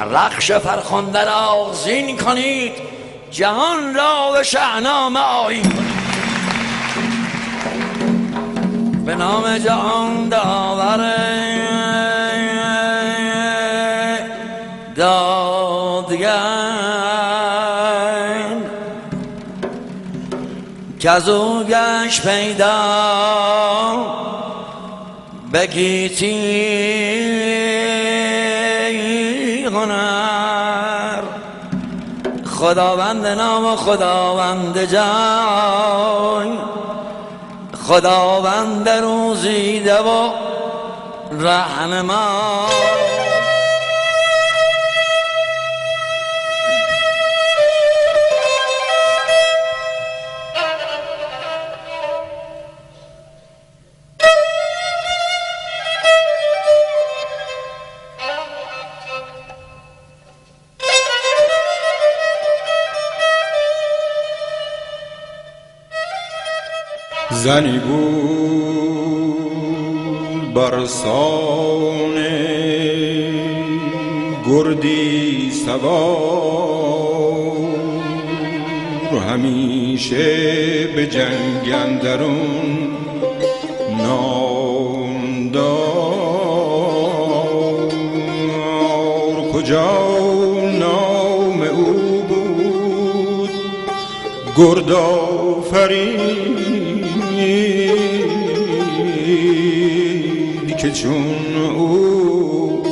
رخش فرخنده را زین کنید، جهان را به شاهنامه آیین کنید. به نام جهان داور دادگر که از او گشت پیدا به گیتی هنر، خداوند نام و خداوند جای، خداوند روزیده و رهنما. زنی بود برسان گردی سوار، همیشه به جنگ اندرون نامدار. کجا نام او بود گرد آفرین که چون او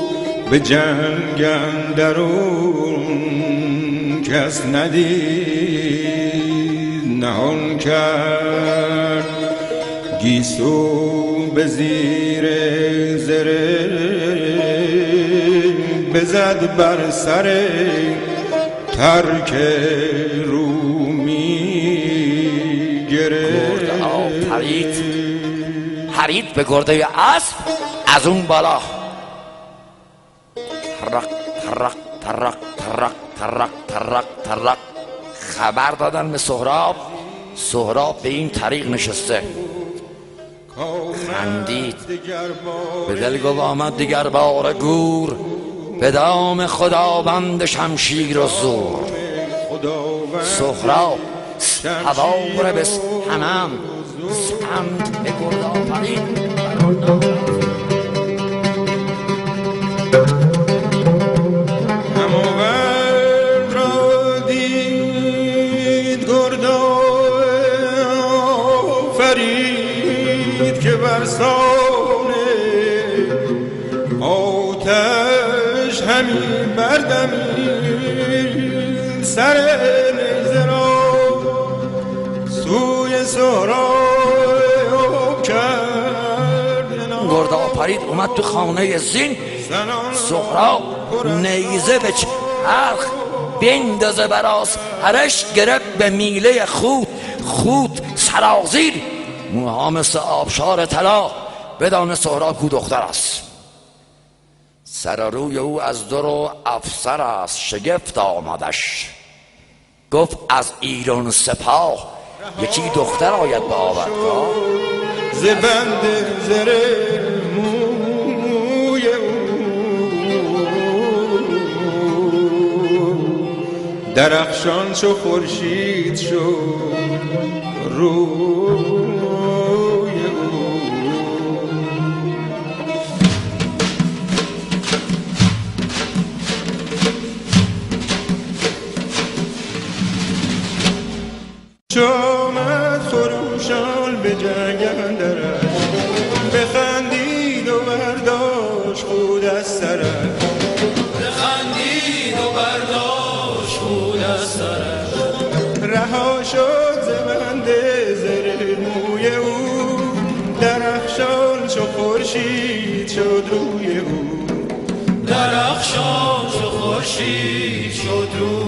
به جنگ اندرون کس ندید، نهان کرد گیسو به زیر زره، بزد بر سر ترک رومی گرفت. پرید به گرده اسب از اون بالا، ترق ترق ترق ترق ترق ترق ترق. خبر دادن به سهراب. سهراب به این طریق نشسته، خندید، به دل گفت آمد دیگر بار گور، به دام خداوند شمشیر و زور. سهراب هوا بس همم سمت به گرد آفرین. هماورد را دید گرد آفرید که بر سان آتش همی بردمید، سر نیزه را سوی سهراب کرد. گرد آفرید اومد تو خانه زین. سهراب نیزه به چرخ بندازه براس هرش گرفت به میله خود سرازیر، موها مثل آبشار طلا. بدان سهراب کو دختر است، سر روی او از در و افسر است. شگفت آمدش گفت از ایران سپاه یکی دختر آید به آوردگاه. ز بند زره موی او درخشان چو خورشید شد روی او. شامد خروشان به جنگ اندرش، بخندید و برداشت خود از سرش، بخندید و برداشت خود از سرش. رها شد ز بند زره موی او، درخشان چو خورشید شد روی او. درخشان چو خورشید شد روی